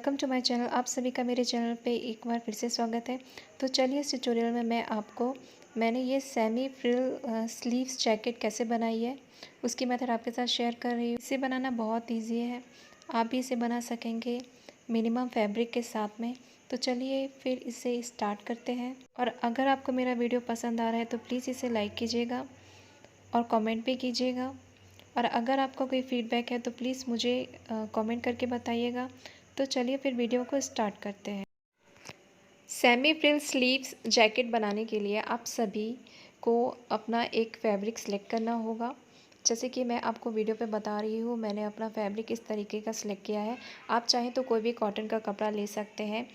Welcome to my channel. आप सभी का मेरे चैनल पे एक बार फिर से स्वागत है। तो चलिए इस ट्यूटोरियल में मैंने ये सेमी फ्रिल स्लीव्स जैकेट कैसे बनाई है उसकी मेथड आपके साथ शेयर कर रही हूँ। इसे बनाना बहुत इजी है, आप भी इसे बना सकेंगे मिनिमम फैब्रिक के साथ में। तो चलिए फिर इसे स्टार्ट करते हैं। और अगर आपको मेरा वीडियो पसंद आ रहा है तो प्लीज़ इसे लाइक कीजिएगा और कमेंट भी कीजिएगा। और अगर आपका कोई फीडबैक है तो प्लीज़ मुझे कमेंट करके बताइएगा। तो चलिए फिर वीडियो को स्टार्ट करते हैं। सेमी फ्रिल स्लीव्स जैकेट बनाने के लिए आप सभी को अपना एक फैब्रिक सेलेक्ट करना होगा। जैसे कि मैं आपको वीडियो पे बता रही हूँ, मैंने अपना फैब्रिक इस तरीके का सिलेक्ट किया है। आप चाहें तो कोई भी कॉटन का कपड़ा ले सकते हैं।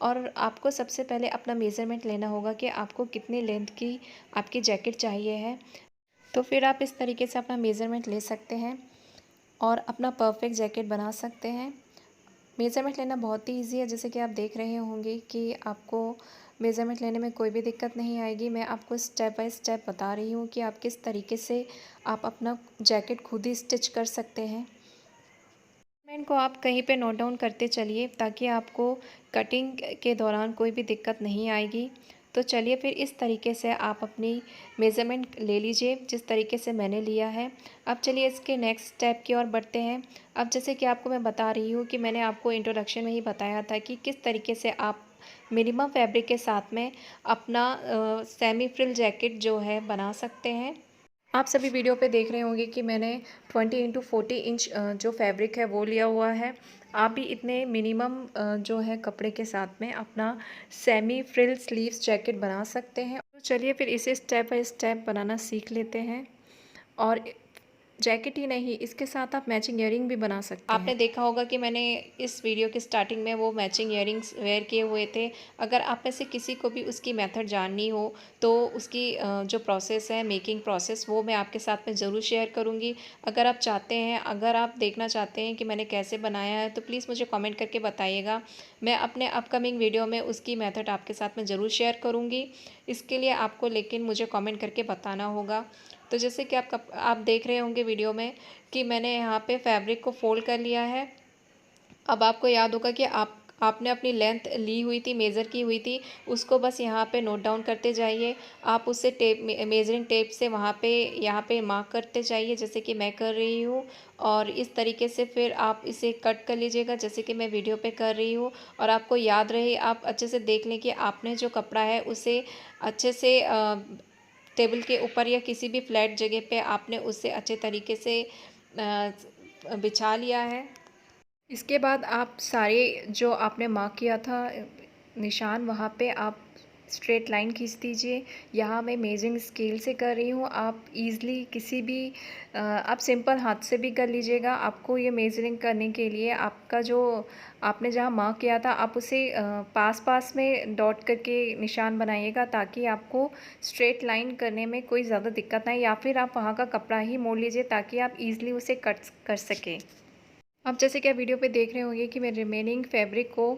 और आपको सबसे पहले अपना मेज़रमेंट लेना होगा कि आपको कितनी लेंथ की आपकी जैकेट चाहिए है। तो फिर आप इस तरीके से अपना मेज़रमेंट ले सकते हैं और अपना परफेक्ट जैकेट बना सकते हैं। मेज़रमेंट लेना बहुत ही ईजी है, जैसे कि आप देख रहे होंगे कि आपको मेज़रमेंट लेने में कोई भी दिक्कत नहीं आएगी। मैं आपको स्टेप बाय स्टेप बता रही हूँ कि आप किस तरीके से आप अपना जैकेट खुद ही स्टिच कर सकते हैं। मेज़रमेंट को आप कहीं पे नोट डाउन करते चलिए ताकि आपको कटिंग के दौरान कोई भी दिक्कत नहीं आएगी। तो चलिए फिर इस तरीके से आप अपनी मेज़रमेंट ले लीजिए जिस तरीके से मैंने लिया है। अब चलिए इसके नेक्स्ट स्टेप की ओर बढ़ते हैं। अब जैसे कि आपको मैं बता रही हूँ कि मैंने आपको इंट्रोडक्शन में ही बताया था कि किस तरीके से आप मिनिमम फैब्रिक के साथ में अपना सेमी फ्रिल जैकेट जो है बना सकते हैं। आप सभी वीडियो पे देख रहे होंगे कि मैंने 20x40 इंच जो फैब्रिक है वो लिया हुआ है। आप भी इतने मिनिमम जो है कपड़े के साथ में अपना सेमी फ्रिल स्लीव्स जैकेट बना सकते हैं। तो चलिए फिर इसे स्टेप बाय स्टेप बनाना सीख लेते हैं। और जैकेट ही नहीं, इसके साथ आप मैचिंग ईयरिंग भी बना सकते हैं। आपने देखा होगा कि मैंने इस वीडियो के स्टार्टिंग में वो मैचिंग ईयरिंग्स वेयर किए हुए थे। अगर आप में से किसी को भी उसकी मेथड जाननी हो तो उसकी जो प्रोसेस है, मेकिंग प्रोसेस, वो मैं आपके साथ में ज़रूर शेयर करूँगी। अगर आप चाहते हैं, अगर आप देखना चाहते हैं कि मैंने कैसे बनाया है तो प्लीज़ मुझे कमेंट करके बताइएगा। मैं अपने अपकमिंग वीडियो में उसकी मेथड आपके साथ में ज़रूर शेयर करूँगी। इसके लिए आपको लेकिन मुझे कमेंट करके बताना होगा। तो जैसे कि आप देख रहे होंगे वीडियो में कि मैंने यहाँ पे फैब्रिक को फोल्ड कर लिया है। अब आपको याद होगा कि आपने अपनी लेंथ ली हुई थी, मेज़र की हुई थी, उसको बस यहाँ पे नोट डाउन करते जाइए। आप उससे मेजरिंग टेप से वहाँ पे यहाँ पे मार्क करते जाइए जैसे कि मैं कर रही हूँ। और इस तरीके से फिर आप इसे कट कर लीजिएगा जैसे कि मैं वीडियो पे कर रही हूँ। और आपको याद रहे, आप अच्छे से देख लें कि आपने जो कपड़ा है उसे अच्छे से टेबल के ऊपर या किसी भी फ्लैट जगह पे आपने उसे अच्छे तरीके से बिछा लिया है। इसके बाद आप सारे जो आपने मार्क किया था निशान, वहाँ पे आप स्ट्रेट लाइन खींच दीजिए। यहाँ मैं मेजरिंग स्केल से कर रही हूँ। आप इजीली किसी भी आप सिंपल हाथ से भी कर लीजिएगा। आपको ये मेजरिंग करने के लिए आपका जो आपने जहाँ मार्क किया था आप उसे पास पास में डॉट करके निशान बनाइएगा ताकि आपको स्ट्रेट लाइन करने में कोई ज़्यादा दिक्कत ना आए, या फिर आप वहाँ का कपड़ा ही मोड़ लीजिए ताकि आप इजीली उसे कट कर सकें। अब जैसे कि आप वीडियो पे देख रहे होंगे कि मैं रिमेनिंग फैब्रिक को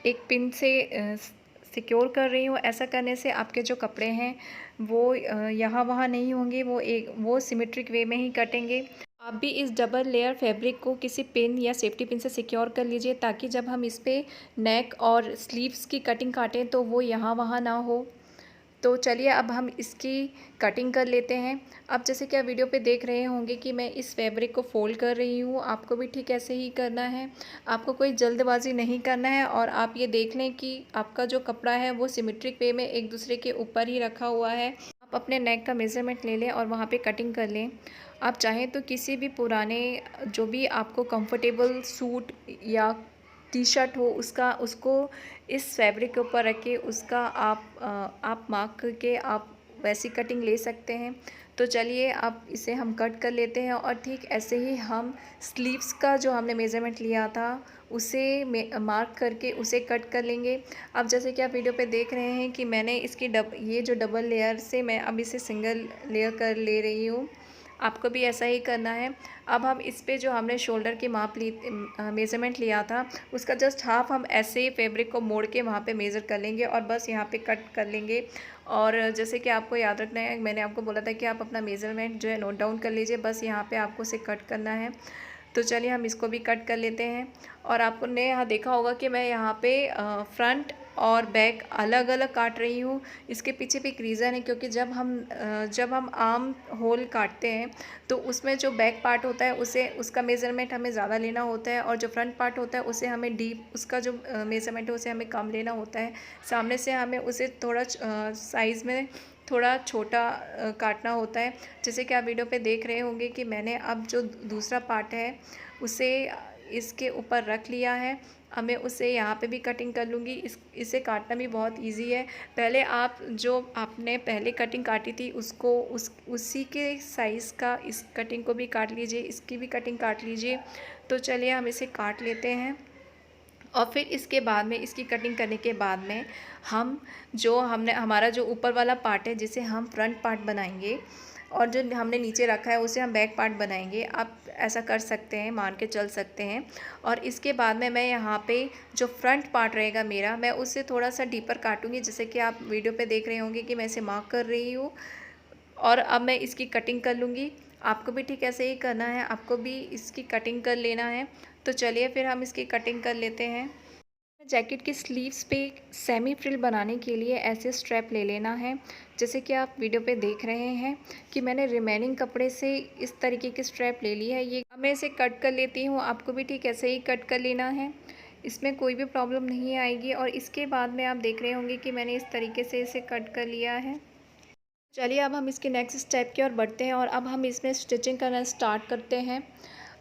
एक पिन से सिक्योर कर रही हूँ। ऐसा करने से आपके जो कपड़े हैं वो यहाँ वहाँ नहीं होंगे, वो सिमेट्रिक वे में ही कटेंगे। आप भी इस डबल लेयर फैब्रिक को किसी पिन या सेफ्टी पिन से सिक्योर कर लीजिए ताकि जब हम इस पर नेक और स्लीव्स की कटिंग काटें तो वो यहाँ वहाँ ना हो। तो चलिए अब हम इसकी कटिंग कर लेते हैं। अब जैसे कि आप वीडियो पे देख रहे होंगे कि मैं इस फैब्रिक को फोल्ड कर रही हूँ। आपको भी ठीक ऐसे ही करना है, आपको कोई जल्दबाजी नहीं करना है। और आप ये देख लें कि आपका जो कपड़ा है वो सिमेट्रिक वे में एक दूसरे के ऊपर ही रखा हुआ है। आप अपने नेक का मेज़रमेंट ले लें और वहाँ पे कटिंग कर लें। आप चाहें तो किसी भी पुराने जो भी आपको कंफर्टेबल सूट या टी शर्ट हो उसको इस फैब्रिक के ऊपर रख के उसका आप मार्क करके आप वैसी कटिंग ले सकते हैं। तो चलिए अब इसे हम कट कर लेते हैं। और ठीक ऐसे ही हम स्लीव्स का जो हमने मेज़रमेंट लिया था उसे मार्क करके उसे कट कर लेंगे। अब जैसे कि आप वीडियो पे देख रहे हैं कि मैंने इसकी ये जो डबल लेयर से मैं अब इसे सिंगल लेयर कर ले रही हूँ। आपको भी ऐसा ही करना है। अब हम इस पे जो हमने शोल्डर की मेज़रमेंट लिया था उसका जस्ट हाफ हम ऐसे ही फैब्रिक को मोड़ के वहाँ पे मेज़र कर लेंगे और बस यहाँ पे कट कर लेंगे। और जैसे कि आपको याद रखना है, मैंने आपको बोला था कि आप अपना मेज़रमेंट जो है नोट डाउन कर लीजिए, बस यहाँ पे आपको उसे कट करना है। तो चलिए हम इसको भी कट कर लेते हैं। और आपने यहाँ देखा होगा कि मैं यहाँ पे फ्रंट और बैक अलग अलग काट रही हूँ। इसके पीछे भी एक रीज़न है, क्योंकि जब हम आर्म होल काटते हैं तो उसमें जो बैक पार्ट होता है उसे उसका मेज़रमेंट हमें ज़्यादा लेना होता है, और जो फ्रंट पार्ट होता है उसे हमें डीप उसका जो मेज़रमेंट है उसे हमें कम लेना होता है। सामने से हमें उसे थोड़ा साइज़ में थोड़ा छोटा काटना होता है। जैसे कि आप वीडियो पे देख रहे होंगे कि मैंने अब जो दूसरा पार्ट है उसे इसके ऊपर रख लिया है। अब मैं उसे यहाँ पे भी कटिंग कर लूँगी। इसे काटना भी बहुत इजी है। पहले आप जो आपने पहले कटिंग काटी थी उसको उसी के साइज़ का इस कटिंग को भी काट लीजिए, इसकी भी कटिंग काट लीजिए। तो चलिए हम इसे काट लेते हैं। और फिर इसके बाद में इसकी कटिंग करने के बाद में हम जो हमने हमारा जो ऊपर वाला पार्ट है जिसे हम फ्रंट पार्ट बनाएंगे, और जो हमने नीचे रखा है उसे हम बैक पार्ट बनाएंगे। आप ऐसा कर सकते हैं, मान के चल सकते हैं। और इसके बाद में मैं यहाँ पे जो फ्रंट पार्ट रहेगा मेरा, मैं उसे थोड़ा सा डीपर काटूंगी, जैसे कि आप वीडियो पे देख रहे होंगे कि मैं इसे मार्क कर रही हूँ। और अब मैं इसकी कटिंग कर लूँगी। आपको भी ठीक ऐसे ही करना है, आपको भी इसकी कटिंग कर लेना है। तो चलिए फिर हम इसकी कटिंग कर लेते हैं। जैकेट की स्लीव्स पे सेमी फ्रिल बनाने के लिए ऐसे स्ट्रैप ले लेना है, जैसे कि आप वीडियो पे देख रहे हैं कि मैंने रिमेनिंग कपड़े से इस तरीके की स्ट्रैप ले ली है। ये मैं इसे कट कर लेती हूँ, आपको भी ठीक ऐसे ही कट कर लेना है, इसमें कोई भी प्रॉब्लम नहीं आएगी। और इसके बाद में आप देख रहे होंगे कि मैंने इस तरीके से इसे कट कर लिया है। चलिए अब हम इसके नेक्स्ट स्टेप की ओर बढ़ते हैं और अब हम इसमें स्टिचिंग करना स्टार्ट करते हैं।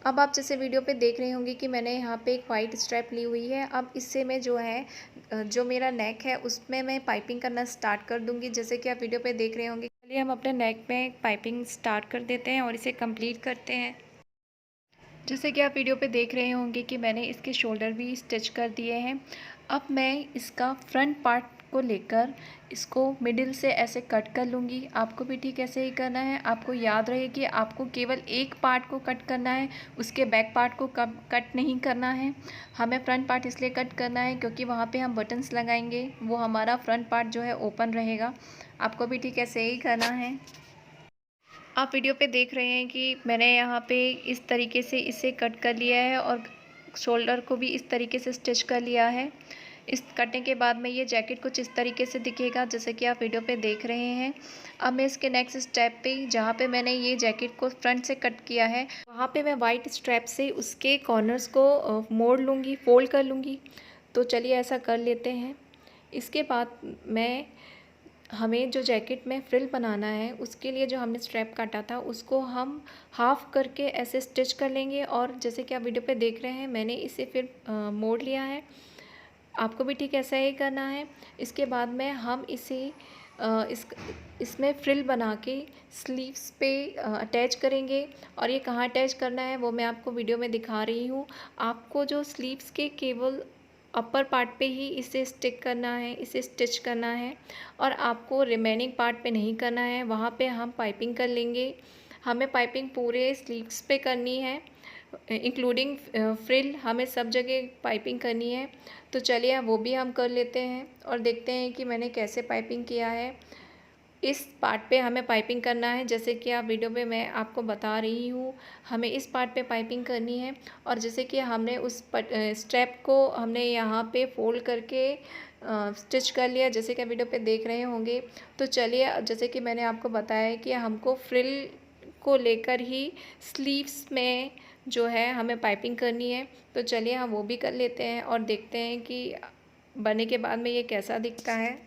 अब आप जैसे वीडियो पे देख रहे होंगे कि मैंने यहाँ पे एक वाइट स्ट्रैप ली हुई है। अब इससे मैं जो है जो मेरा नेक है उसमें मैं पाइपिंग करना स्टार्ट कर दूँगी, जैसे कि आप वीडियो पे देख रहे होंगे। चलिए हम अपने नेक में पाइपिंग स्टार्ट कर देते हैं और इसे कंप्लीट करते हैं। जैसे कि आप वीडियो पे देख रहे होंगे कि मैंने इसके शोल्डर भी स्टिच कर दिए हैं। अब मैं इसका फ्रंट पार्ट को लेकर इसको मिडिल से ऐसे कट कर लूँगी। आपको भी ठीक ऐसे ही करना है। आपको याद रहे कि आपको केवल एक पार्ट को कट करना है, उसके बैक पार्ट को कट नहीं करना है। हमें फ्रंट पार्ट इसलिए कट करना है क्योंकि वहाँ पे हम बटन्स लगाएंगे, वो हमारा फ्रंट पार्ट जो है ओपन रहेगा। आपको भी ठीक ऐसे ही करना है। आप वीडियो पे देख रहे हैं कि मैंने यहाँ पे इस तरीके से इसे कट कर लिया है और शोल्डर को भी इस तरीके से स्टिच कर लिया है। इस कटने के बाद में ये जैकेट कुछ इस तरीके से दिखेगा, जैसे कि आप वीडियो पे देख रहे हैं। अब मैं इसके नेक्स्ट स्टेप पे, जहाँ पे मैंने ये जैकेट को फ्रंट से कट किया है, वहाँ पे मैं वाइट स्ट्रैप से उसके कॉर्नर्स को मोड़ लूँगी, फोल्ड कर लूँगी। तो चलिए ऐसा कर लेते हैं। इसके बाद मैं हमें जो जैकेट में फ्रिल बनाना है उसके लिए जो हमने स्ट्रैप काटा था उसको हम हाफ़ करके ऐसे स्टिच कर लेंगे। और जैसे कि आप वीडियो पे देख रहे हैं मैंने इसे फिर मोड़ लिया है। आपको भी ठीक ऐसा ही करना है। इसके बाद में हम इसे इसमें फ्रिल बना के स्लीव्स पे अटैच करेंगे। और ये कहाँ अटैच करना है वो मैं आपको वीडियो में दिखा रही हूँ। आपको जो स्लीव्स के केवल अपर पार्ट पे ही इसे स्टिक करना है, इसे स्टिच करना है, और आपको रिमेनिंग पार्ट पे नहीं करना है। वहाँ पे हम पाइपिंग कर लेंगे। हमें पाइपिंग पूरे स्लीव्स पे करनी है, इंक्लूडिंग फ्रिल, हमें सब जगह पाइपिंग करनी है। तो चलिए वो भी हम कर लेते हैं और देखते हैं कि मैंने कैसे पाइपिंग किया है। इस पार्ट पे हमें पाइपिंग करना है, जैसे कि आप वीडियो में मैं आपको बता रही हूँ। हमें इस पार्ट पे पाइपिंग करनी है। और जैसे कि हमने उस स्ट्रैप को हमने यहाँ पे फोल्ड करके स्टिच कर लिया, जैसे कि आप वीडियो पे देख रहे होंगे। तो चलिए, जैसे कि मैंने आपको बताया है कि हमको फ्रिल को लेकर ही स्लीव्स में जो है हमें पाइपिंग करनी है। तो चलिए हम वो भी कर लेते हैं और देखते हैं कि बनने के बाद में ये कैसा दिखता है।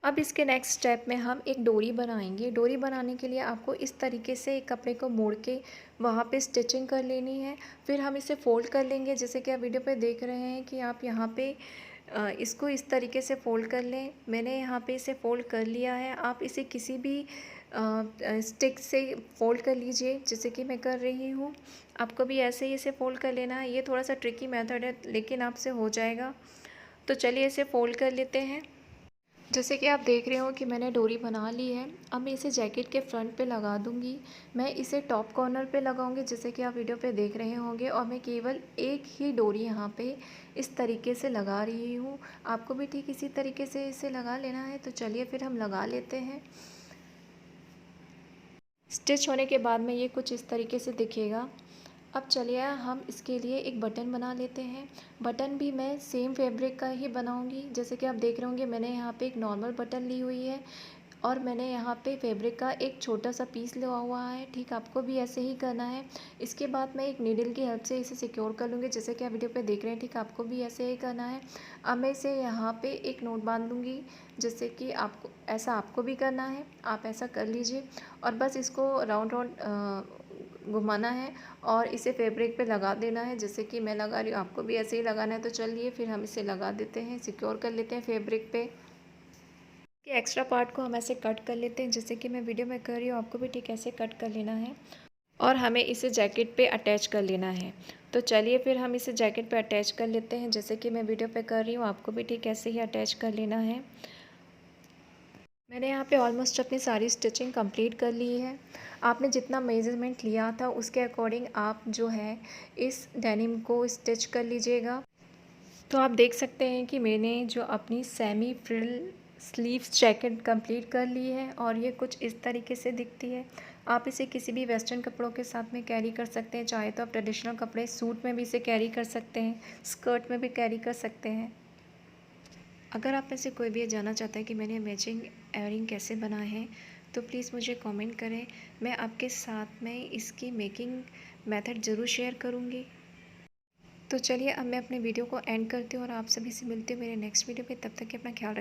अब इसके नेक्स्ट स्टेप में हम एक डोरी बनाएंगे। डोरी बनाने के लिए आपको इस तरीके से एक कपड़े को मोड़ के वहाँ पे स्टिचिंग कर लेनी है। फिर हम इसे फ़ोल्ड कर लेंगे, जैसे कि आप वीडियो पे देख रहे हैं कि आप यहाँ पे इसको इस तरीके से फ़ोल्ड कर लें। मैंने यहाँ पे इसे फ़ोल्ड कर लिया है। आप इसे किसी भी स्टिक से फ़ोल्ड कर लीजिए, जैसे कि मैं कर रही हूँ। आपको भी ऐसे ही इसे फ़ोल्ड कर लेना है। ये थोड़ा सा ट्रिकी मेथड है लेकिन आपसे हो जाएगा। तो चलिए इसे फ़ोल्ड कर लेते हैं। जैसे कि आप देख रहे हो कि मैंने डोरी बना ली है। अब मैं इसे जैकेट के फ्रंट पे लगा दूंगी। मैं इसे टॉप कॉर्नर पे लगाऊंगी, जैसे कि आप वीडियो पे देख रहे होंगे। और मैं केवल एक ही डोरी यहाँ पे इस तरीके से लगा रही हूँ। आपको भी ठीक इसी तरीके से इसे लगा लेना है। तो चलिए फिर हम लगा लेते हैं। स्टिच होने के बाद में ये कुछ इस तरीके से दिखेगा। अब चलिए हम इसके लिए एक बटन बना लेते हैं। बटन भी मैं सेम फैब्रिक का ही बनाऊंगी। जैसे कि आप देख रहे होंगे मैंने यहाँ पे एक नॉर्मल बटन ली हुई है और मैंने यहाँ पे फैब्रिक का एक छोटा सा पीस लिया हुआ है। ठीक आपको भी ऐसे ही करना है। इसके बाद मैं एक नीडल की हेल्प से इसे सिक्योर कर लूँगी, जैसे कि आप वीडियो पे देख रहे हैं। ठीक आपको भी ऐसे ही करना है। अब मैं इसे यहाँ पे एक नोट बांध लूँगी, जैसे कि आपको भी करना है। आप ऐसा कर लीजिए और बस इसको राउंड राउंड घुमाना है और इसे फैब्रिक पे लगा देना है, जैसे कि मैं लगा रही हूँ। आपको भी ऐसे ही लगाना है। तो चलिए फिर हम इसे लगा देते हैं, सिक्योर कर लेते हैं फैब्रिक पे। कि एक्स्ट्रा पार्ट को हम ऐसे कट कर लेते हैं, जैसे कि मैं वीडियो में कर रही हूँ। आपको भी ठीक ऐसे कट कर लेना है और हमें इसे जैकेट पे अटैच कर लेना है। तो चलिए फिर हम इसे जैकेट पे अटैच कर लेते हैं, जैसे कि मैं वीडियो पे कर रही हूँ। आपको भी ठीक ऐसे ही अटैच कर लेना है। मैंने यहाँ पे ऑलमोस्ट अपनी सारी स्टिचिंग कंप्लीट कर ली है। आपने जितना मेजरमेंट लिया था उसके अकॉर्डिंग आप जो है इस डेनिम को स्टिच कर लीजिएगा। तो आप देख सकते हैं कि मैंने जो अपनी semi frill sleeves jacket complete कर ली है और ये कुछ इस तरीके से दिखती है। आप इसे किसी भी वेस्टर्न कपड़ों के साथ में कैरी कर सकते हैं। चाहे तो आप ट्रेडिशनल कपड़े सूट में भी इसे कैरी कर सकते हैं, स्कर्ट में भी कैरी कर सकते हैं। अगर आप में से कोई भी ये जानना चाहता है कि मैंने मैचिंग एयरिंग कैसे बनाए हैं तो प्लीज़ मुझे कमेंट करें। मैं आपके साथ में इसकी मेकिंग मेथड ज़रूर शेयर करूँगी। तो चलिए अब मैं अपने वीडियो को एंड करती हूँ और आप सभी से मिलती हूँ मेरे नेक्स्ट वीडियो पे। तब तक के अपना ख्याल रखें।